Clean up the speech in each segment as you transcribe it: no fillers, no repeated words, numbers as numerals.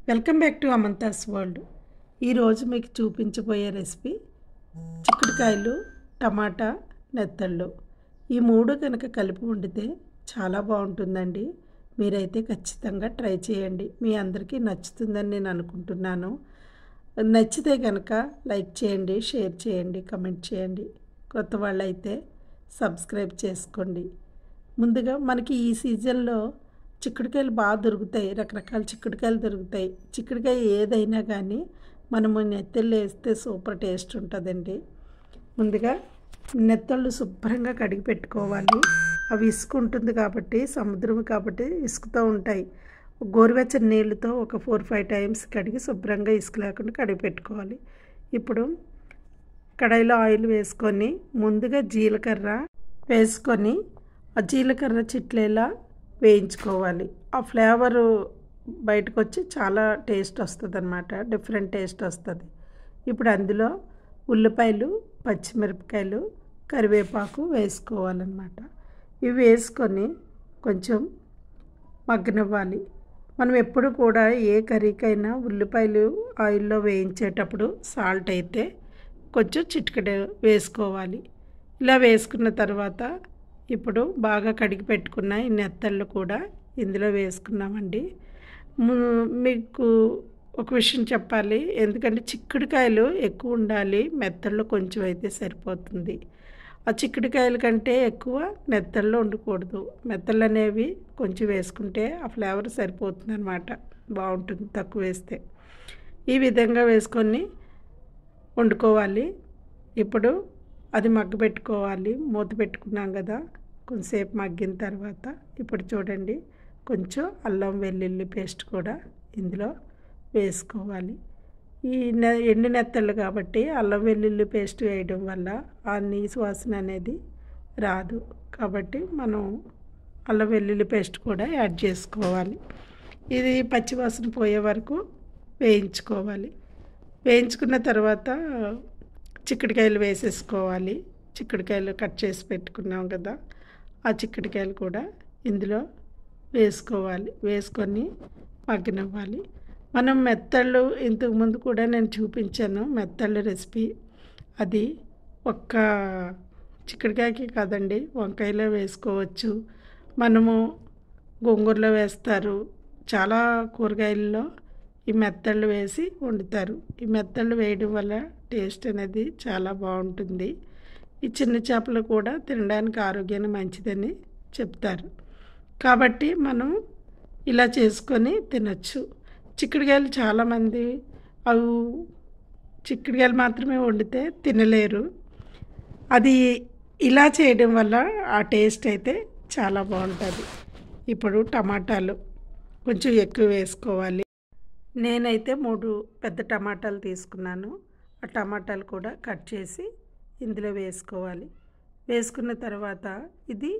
Welcome back to Amantha's world. ఈరోజు మీకు చూపించబోయే రెసిపీ చిక్కుడుకాయలు, టమాటా, నెత్తళ్ళు. ఈ మూడు కనుక కలిపి వండితే చాలా బాగుంటుందండి. మీరైతే ఖచ్చితంగా ట్రై చేయండి. మీ అందరికీ నచ్చుతుందని నేను అనుకుంటున్నాను. నచ్చితే కనుక లైక్ చేయండి, షేర్ చేయండి, కమెంట్ చేయండి. కొత్త వాళ్ళైతే సబ్స్క్రైబ్ చేసుకోండి. ముందుగా మనకి ఈ సీజన్లో చిక్కుడుకాయలు బాగా దొరుకుతాయి. రకరకాల చిక్కుడుకాయలు దొరుకుతాయి. చిక్కుడుకాయ ఏదైనా కానీ మనము నెత్తళ్ళు వేస్తే సూపర్ టేస్ట్ ఉంటుందండి. ముందుగా నెత్తళ్ళు శుభ్రంగా కడిగి పెట్టుకోవాలి. అవి ఇసుక ఉంటుంది కాబట్టి, సముద్రం కాబట్టి ఇసుకతో ఉంటాయి. గోరువెచ్చని నీళ్ళతో ఒక 4-5 టైమ్స్ కడిగి శుభ్రంగా ఇసుక లేకుండా కడిగి పెట్టుకోవాలి. ఇప్పుడు కడాయిలో ఆయిల్ వేసుకొని ముందుగా జీలకర్ర వేసుకొని ఆ జీలకర్ర చిట్లేలా వేయించుకోవాలి. ఆ ఫ్లేవరు బయటకు వచ్చి చాలా టేస్ట్ వస్తుంది అన్నమాట. డిఫరెంట్ టేస్ట్ వస్తుంది. ఇప్పుడు అందులో ఉల్లిపాయలు, పచ్చిమిరపకాయలు, కరివేపాకు వేసుకోవాలన్నమాట. ఇవి వేసుకొని కొంచెం మగ్గనివ్వాలి. మనం ఎప్పుడు కూడా ఏ కర్రీకైనా ఉల్లిపాయలు ఆయిల్లో వేయించేటప్పుడు సాల్ట్ అయితే కొంచెం చిటికెడు వేసుకోవాలి. ఇలా వేసుకున్న తర్వాత ఇప్పుడు బాగా కడిగి పెట్టుకున్న ఈ నెత్తళ్ళు కూడా ఇందులో వేసుకున్నామండి. మీకు ఒక విషయం చెప్పాలి. ఎందుకంటే చిక్కుడుకాయలు ఎక్కువ ఉండాలి, మెత్తళ్ళు కొంచెం అయితే సరిపోతుంది. ఆ చిక్కుడుకాయల కంటే ఎక్కువ నెత్తళ్ళు ఉండకూడదు. మెత్తళ్ళు అనేవి కొంచెం వేసుకుంటే ఆ ఫ్లేవర్ సరిపోతుంది అన్నమాట. బాగుంటుంది తక్కువ వేస్తే. ఈ విధంగా వేసుకొని వండుకోవాలి. ఇప్పుడు అది మగ్గబెట్టుకోవాలి. మూత పెట్టుకున్నాం కదా, కొంచెంసేపు మగ్గిన తర్వాత ఇప్పుడు చూడండి కొంచెం అల్లం వెల్లుల్లి పేస్ట్ కూడా ఇందులో వేసుకోవాలి. ఈ ఎండు నెత్తళ్ళు కాబట్టి అల్లం వెల్లుల్లి పేస్ట్ వేయడం వల్ల ఆ నీసు వాసన అనేది రాదు. కాబట్టి మనం అల్లం వెల్లుల్లి పేస్ట్ కూడా యాడ్ చేసుకోవాలి. ఇది పచ్చివాసన పోయే వరకు వేయించుకోవాలి. వేయించుకున్న తర్వాత చిక్కుడుకాయలు వేసేసుకోవాలి. చిక్కుడుకాయలు కట్ చేసి పెట్టుకున్నాం కదా, ఆ చిక్కుడుకాయలు కూడా ఇందులో వేసుకోవాలి. వేసుకొని మగ్గనివ్వాలి. మనం మెత్తళ్ళు ఇంతకుముందు కూడా నేను చూపించాను మెత్తళ్ళు రెసిపీ. అది ఒక్క చిక్కుడుకాయకి కాదండి, వంకాయలో వేసుకోవచ్చు. మనము గోంగూరలో వేస్తారు. చాలా కూరగాయల్లో ఈ మెత్తళ్ళు వేసి వండుతారు. ఈ మెత్తళ్ళు వేయడం వల్ల టేస్ట్ అనేది చాలా బాగుంటుంది. ఈ చిన్న చేపలు కూడా తినడానికి ఆరోగ్యానికి మంచిదని చెప్తారు. కాబట్టి మనం ఇలా చేసుకొని తినచ్చు. చిక్కుడుకాయలు చాలామంది అవి చిక్కుడుకాయలు మాత్రమే వండితే తినలేరు. అది ఇలా చేయడం వల్ల ఆ టేస్ట్ అయితే చాలా బాగుంటుంది. ఇప్పుడు టమాటాలు కొంచెం ఎక్కువ వేసుకోవాలి. నేనైతే 3 పెద్ద టమాటాలు తీసుకున్నాను. ఆ టమాటాలు కూడా కట్ చేసి ఇందులో వేసుకోవాలి. వేసుకున్న తర్వాత ఇది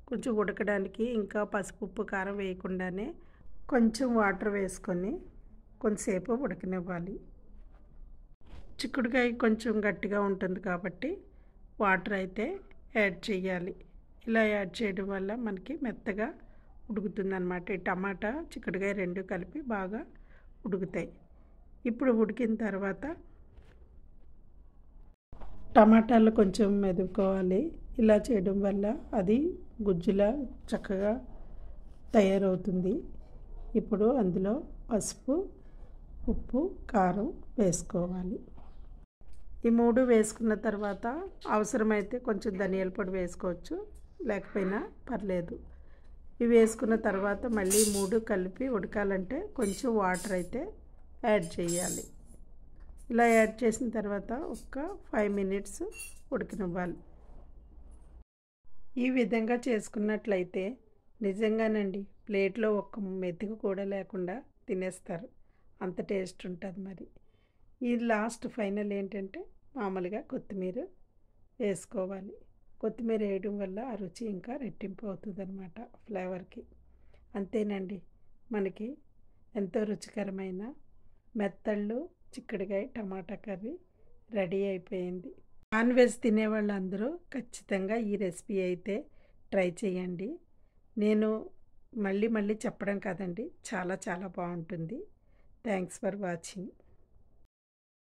కొంచెం ఉడకడానికి ఇంకా పసుపు, ఉప్పు, కారం వేయకుండానే కొంచెం వాటర్ వేసుకొని కొంచెంసేపు ఉడకనివ్వాలి. చిక్కుడుకాయ కొంచెం గట్టిగా ఉంటుంది కాబట్టి వాటర్ అయితే యాడ్ చేయాలి. ఇలా యాడ్ చేయడం వల్ల మనకి మెత్తగా ఉడుకుతుంది అన్నమాట. ఈ టమాటా, చిక్కుడుకాయ రెండు కలిపి బాగా ఉడుకుతాయి. ఇప్పుడు ఉడికిన తర్వాత టమాటాలు కొంచెం మెదుపుకోవాలి. ఇలా చేయడం వల్ల అది గుజ్జులా చక్కగా తయారవుతుంది. ఇప్పుడు అందులో పసుపు, ఉప్పు, కారం వేసుకోవాలి. ఈ 3 వేసుకున్న తర్వాత అవసరమైతే కొంచెం ధనియాల పొడి వేసుకోవచ్చు, లేకపోయినా పర్లేదు. ఇవి వేసుకున్న తర్వాత మళ్ళీ 3 కలిపి ఉడకాలంటే కొంచెం వాటర్ అయితే యాడ్ చేయాలి. ఇలా యాడ్ చేసిన తర్వాత ఒక 5 మినిట్స్ ఉడకనివ్వాలి. ఈ విధంగా చేసుకున్నట్లయితే నిజంగానండి ప్లేట్లో ఒక్క మెతుకు కూడా లేకుండా తినేస్తారు. అంత టేస్ట్ ఉంటుంది. మరి ఈ లాస్ట్ ఫైనల్ ఏంటంటే మామూలుగా కొత్తిమీర వేసుకోవాలి. కొత్తిమీర వేయడం వల్ల ఆ రుచి ఇంకా రెట్టింపు అవుతుంది అన్నమాట ఫ్లేవర్కి. అంతేనండి, మనకి ఎంతో రుచికరమైన మెత్తళ్ళు, చిక్కుడుకాయ, టమాటా కర్రీ రెడీ అయిపోయింది. నాన్ వెజ్ తినేవాళ్ళు అందరూ ఖచ్చితంగా ఈ రెసిపీ అయితే ట్రై చేయండి. నేను మళ్ళీ మళ్ళీ చెప్పడం కాదండి, చాలా చాలా బాగుంటుంది. Thanks for watching.